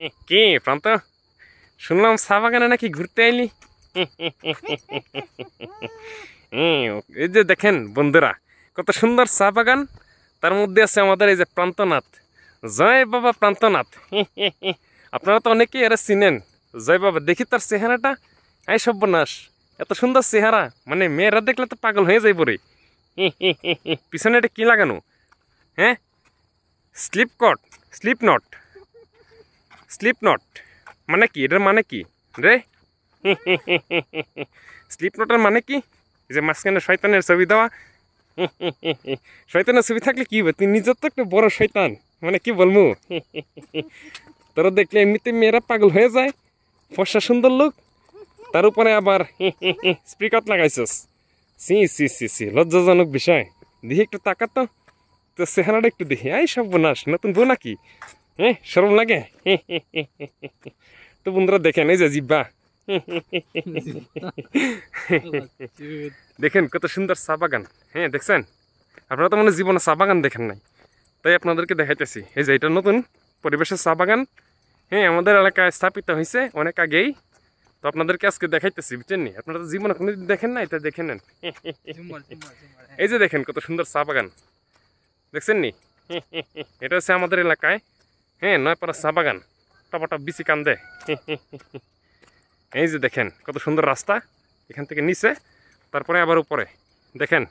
কি প্রান্ত, শুনলাম চা বাগানে নাকি ঘুরতে আইলি? এই যে দেখেন বন্ধুরা, কত সুন্দর চা বাগান, তার মধ্যে আছে আমাদের এই যে প্রান্তনাথ। জয় বাবা প্রান্তনাথ। আপনারা তো অনেকেই এরা চিনেন। জয় বাবা, দেখি তার চেহারাটা, এই সর্বনাশ, এত সুন্দর চেহারা, মানে মেয়েরা দেখলে তো পাগল হয়ে যাই পরে। পিছনে এটা কি লাগানো? হ্যাঁ, স্লিপ নট মানে কি? এটার মানে কি রে? স্লিপ নটের মানে কি? যে মাঝখানে শয়তানের ছবি দেওয়া। শয়তানের ছবি থাকলে কি হবে? তুই নিজের তো একটা বড় শয়তান, মানে কি বলবো। তোরা দেখলে এমনিতে মেয়েরা পাগল হয়ে যায়, ফর্সা সুন্দর লোক, তার উপরে আবার স্পিকার লাগাইছস। সি সি সি সি, লজ্জাজনক বিষয়। দেখি একটু তাকাতো, তো চেহারাটা একটু দেখি। এই সর্বনাশ, নতুন বউ নাকি? হ্যাঁ, শরম লাগে। তো বন্ধুরা দেখেন, এই যে জিব্বা, দেখেন কত সুন্দর চা বাগান। হ্যাঁ দেখছেন? আপনারা তো মনে জীবনে চা বাগান দেখেন নাই, তাই আপনাদেরকে দেখাইতেছি। এই যে এটা নতুন পরিবেশের চা বাগান। হ্যাঁ, আমাদের এলাকায় স্থাপিত হয়েছে অনেক আগেই, তো আপনাদেরকে আজকে দেখাইতেছি, বুঝছেন নি? আপনারা তো জীবনে কোনোদিন দেখেন নাই, তাই দেখে নেন। এই যে দেখেন কত সুন্দর চা বাগান, দেখছেন নি? এটা হচ্ছে আমাদের এলাকায়, হ্যাঁ, নয়পাড়া চা বাগান, টপাটপ বিচি কান্দে। এই যে দেখেন কত সুন্দর রাস্তা, এখান থেকে নিচে, তারপরে আবার উপরে দেখেন।